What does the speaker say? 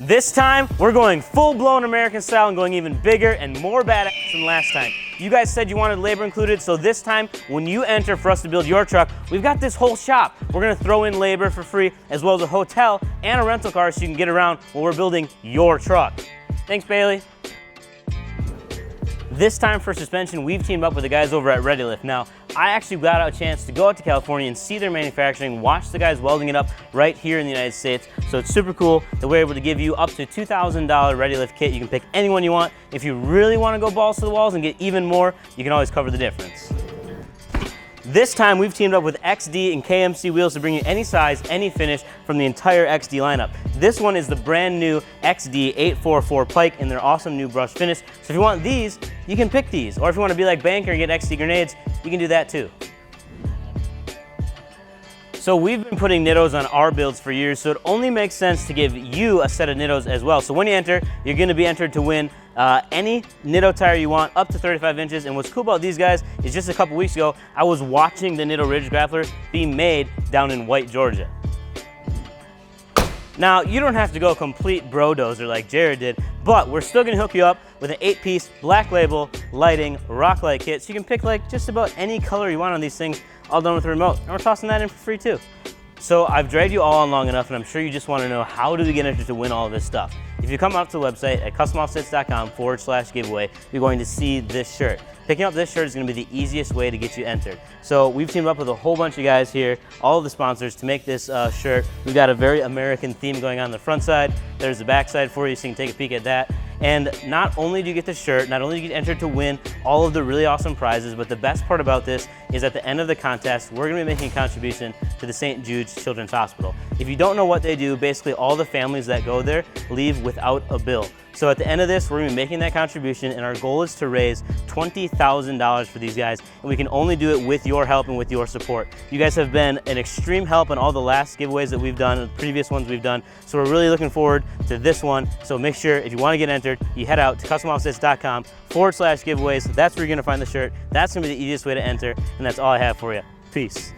This time, we're going full-blown American style and going even bigger and more badass than last time. You guys said you wanted labor included, so this time, when you enter for us to build your truck, we've got this whole shop. We're gonna throw in labor for free, as well as a hotel and a rental car so you can get around while we're building your truck. Thanks, Bailey. This time for suspension, we've teamed up with the guys over at ReadyLIFT. Now, I actually got a chance to go out to California and see their manufacturing, watch the guys welding it up right here in the United States. So it's super cool that we're able to give you up to $2,000 ReadyLIFT kit. You can pick any one you want. If you really want to go balls to the walls and get even more, you can always cover the difference. This time we've teamed up with XD and KMC wheels to bring you any size, any finish from the entire XD lineup. This one is the brand new XD 844 Pike in their awesome new brush finish. So if you want these, you can pick these. Or if you want to be like Banker and get XD grenades, you can do that too. So we've been putting Nittos on our builds for years, so it only makes sense to give you a set of Nittos as well. So when you enter, you're gonna be entered to win any Nitto tire you want, up to 35 inches. And what's cool about these guys is just a couple weeks ago, I was watching the Nitto Ridge Grappler being made down in White, Georgia. Now, you don't have to go complete bro-dozer like Jared did, but we're still gonna hook you up with an 8-piece black label lighting rock light kit, so you can pick like just about any color you want on these things, all done with a remote. And we're tossing that in for free too. So I've dragged you all on long enough, and I'm sure you just want to know, how do we get entered to win all of this stuff? If you come up to the website at customoffsets.com/giveaway, you're going to see this shirt. Picking up this shirt is going to be the easiest way to get you entered. So we've teamed up with a whole bunch of guys here, all of the sponsors, to make this shirt. We've got a very American theme going on the front side. There's the back side for you, so you can take a peek at that. And not only do you get the shirt, not only do you get entered to win all of the really awesome prizes, but the best part about this is at the end of the contest, we're gonna be making a contribution to the St. Jude's Children's Hospital. If you don't know what they do, basically all the families that go there leave without a bill. So at the end of this, we're gonna be making that contribution, and our goal is to raise $20,000 for these guys, and we can only do it with your help and with your support. You guys have been an extreme help on all the last giveaways that we've done, and the previous ones we've done, so we're really looking forward to this one. So make sure, if you wanna get entered, you head out to customoffsets.com/giveaways. That's where you're gonna find the shirt. That's gonna be the easiest way to enter, and that's all I have for you. Peace.